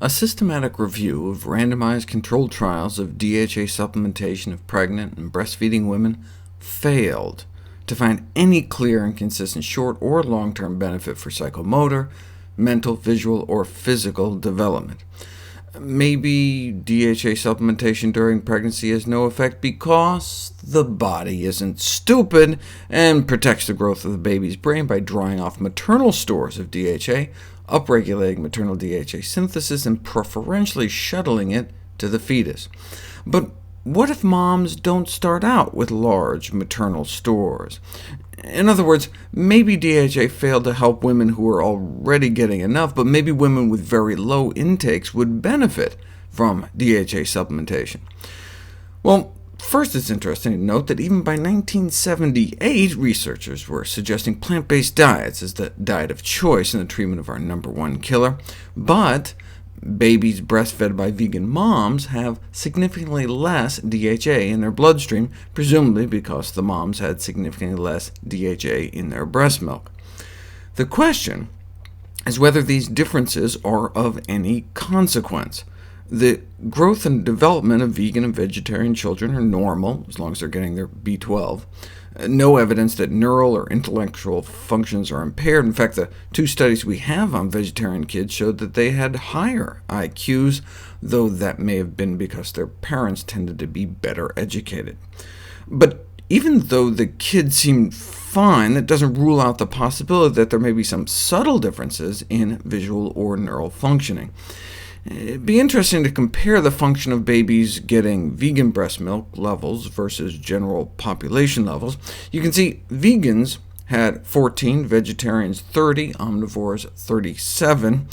A systematic review of randomized controlled trials of DHA supplementation of pregnant and breastfeeding women failed to find any clear and consistent short or long-term benefit for psychomotor, mental, visual, or physical development. Maybe DHA supplementation during pregnancy has no effect because the body isn't stupid and protects the growth of the baby's brain by drawing off maternal stores of DHA, upregulating maternal DHA synthesis, and preferentially shuttling it to the fetus. But what if moms don't start out with large maternal stores? In other words, maybe DHA failed to help women who are already getting enough, but maybe women with very low intakes would benefit from DHA supplementation. Well, first it's interesting to note that even by 1978, researchers were suggesting plant-based diets as the diet of choice in the treatment of our #1 killer, but babies breastfed by vegan moms have significantly less DHA in their bloodstream, presumably because the moms had significantly less DHA in their breast milk. The question is whether these differences are of any consequence. The growth and development of vegan and vegetarian children are normal, as long as they're getting their B12. No evidence that neural or intellectual functions are impaired. In fact, the 2 studies we have on vegetarian kids showed that they had higher IQs, though that may have been because their parents tended to be better educated. But even though the kids seemed fine, that doesn't rule out the possibility that there may be some subtle differences in visual or neural functioning. It'd be interesting to compare the function of babies getting vegan breast milk levels versus general population levels. You can see vegans had 14, vegetarians 30, omnivores 37.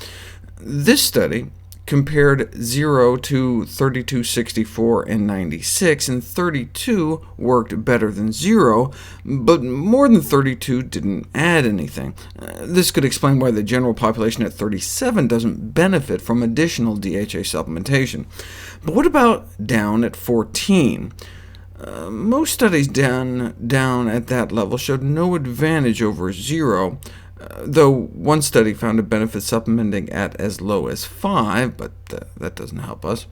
This study compared 0 to 32, 64, and 96, and 32 worked better than 0, but more than 32 didn't add anything. This could explain why the general population at 37 doesn't benefit from additional DHA supplementation. But what about down at 14? Most studies down at that level showed no advantage over 0, though one study found a benefit supplementing at as low as 5, but that doesn't help us.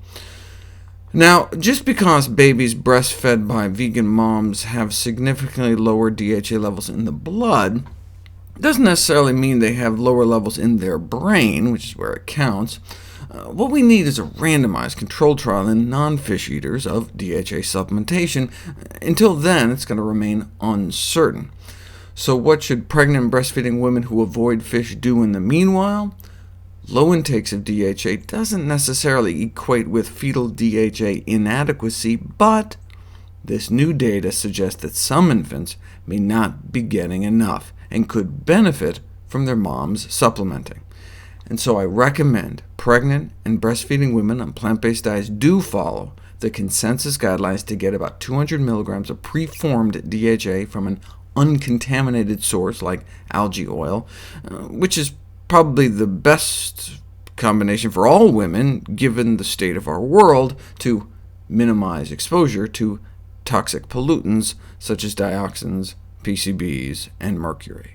Now, just because babies breastfed by vegan moms have significantly lower DHA levels in the blood, doesn't necessarily mean they have lower levels in their brain, which is where it counts. What we need is a randomized controlled trial in non-fish eaters of DHA supplementation. Until then, it's going to remain uncertain. So what should pregnant and breastfeeding women who avoid fish do in the meanwhile? Low intakes of DHA doesn't necessarily equate with fetal DHA inadequacy, but this new data suggests that some infants may not be getting enough, and could benefit from their moms supplementing. And so I recommend pregnant and breastfeeding women on plant-based diets do follow the consensus guidelines to get about 200 milligrams of preformed DHA from an uncontaminated source like algae oil, which is probably the best combination for all women, given the state of our world, to minimize exposure to toxic pollutants such as dioxins, PCBs, and mercury.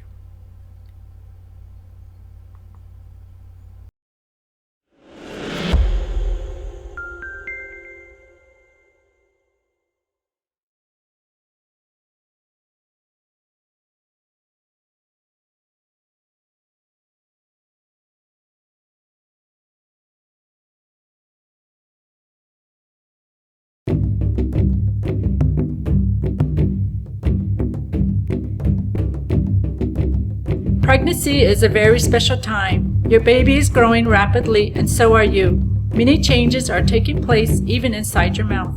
Pregnancy is a very special time. Your baby is growing rapidly, and so are you. Many changes are taking place even inside your mouth.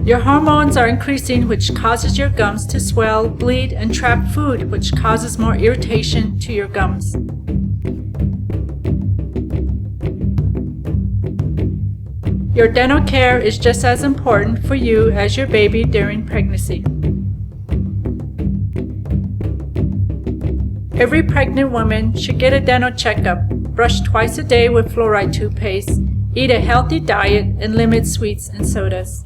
Your hormones are increasing, which causes your gums to swell, bleed, and trap food, which causes more irritation to your gums. Your dental care is just as important for you as your baby during pregnancy. Every pregnant woman should get a dental checkup, brush twice a day with fluoride toothpaste, eat a healthy diet, and limit sweets and sodas.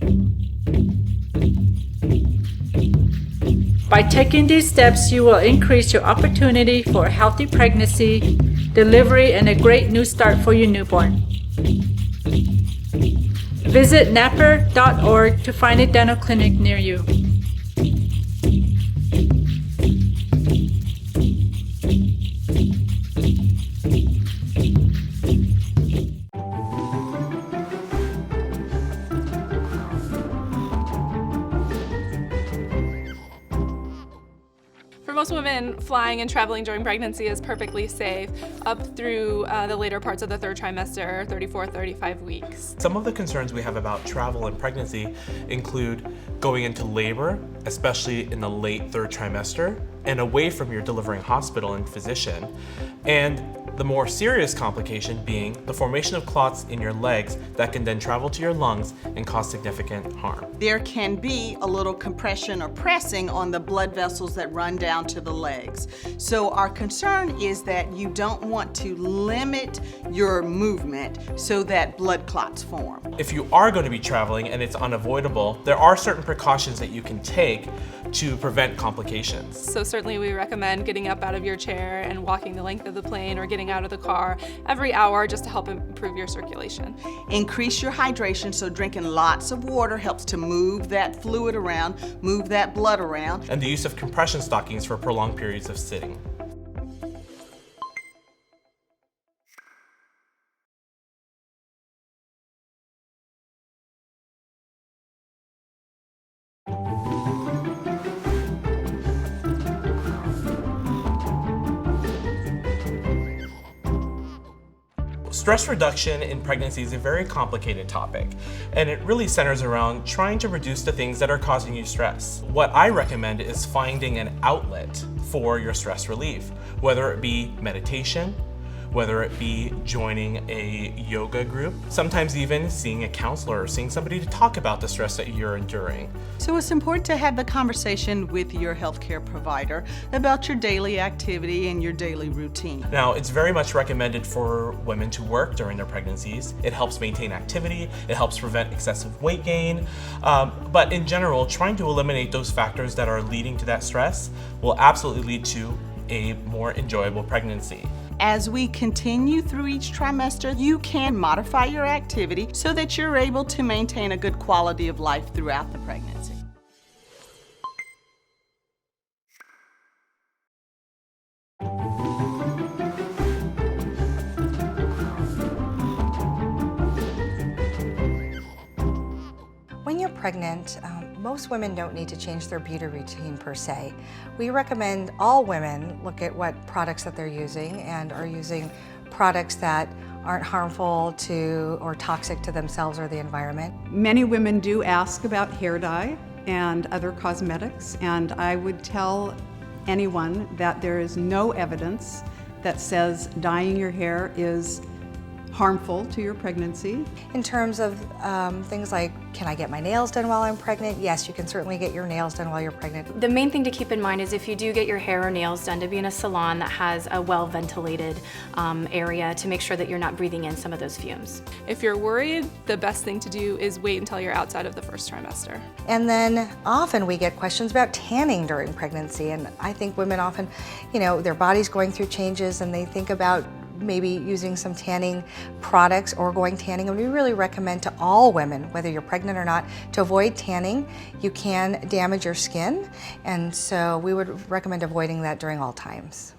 By taking these steps, you will increase your opportunity for a healthy pregnancy, delivery, and a great new start for your newborn. Visit napper.org to find a dental clinic near you. For most women, flying and traveling during pregnancy is perfectly safe up through the later parts of the third trimester, 34, 35 weeks. Some of the concerns we have about travel and pregnancy include going into labor, especially in the late third trimester, and away from your delivering hospital and physician, and the more serious complication being the formation of clots in your legs that can then travel to your lungs and cause significant harm. There can be a little compression or pressing on the blood vessels that run down to the legs. So our concern is that you don't want to limit your movement so that blood clots form. If you are going to be traveling and it's unavoidable, there are certain precautions that you can take to prevent complications. So certainly we recommend getting up out of your chair and walking the length of the plane or getting out of the car every hour just to help improve your circulation. Increase your hydration, so drinking lots of water helps to move that fluid around, move that blood around. And the use of compression stockings for prolonged periods of sitting. Stress reduction in pregnancy is a very complicated topic, and it really centers around trying to reduce the things that are causing you stress. What I recommend is finding an outlet for your stress relief, whether it be meditation, whether it be joining a yoga group, sometimes even seeing a counselor or seeing somebody to talk about the stress that you're enduring. So it's important to have the conversation with your healthcare provider about your daily activity and your daily routine. Now, it's very much recommended for women to work during their pregnancies. It helps maintain activity, it helps prevent excessive weight gain, but in general, trying to eliminate those factors that are leading to that stress will absolutely lead to a more enjoyable pregnancy. As we continue through each trimester, you can modify your activity so that you're able to maintain a good quality of life throughout the pregnancy. When you're pregnant, most women don't need to change their beauty routine per se. We recommend all women look at what products that they're using and are using products that aren't harmful to or toxic to themselves or the environment. Many women do ask about hair dye and other cosmetics, and I would tell anyone that there is no evidence that says dyeing your hair is harmful to your pregnancy. In terms of things like, can I get my nails done while I'm pregnant? Yes, you can certainly get your nails done while you're pregnant. The main thing to keep in mind is if you do get your hair or nails done, to be in a salon that has a well-ventilated area to make sure that you're not breathing in some of those fumes. If you're worried, the best thing to do is wait until you're outside of the first trimester. And then often we get questions about tanning during pregnancy, and I think women often, their body's going through changes and they think about maybe using some tanning products or going tanning, and we really recommend to all women, whether you're pregnant or not, to avoid tanning. You can damage your skin, and so we would recommend avoiding that during all times.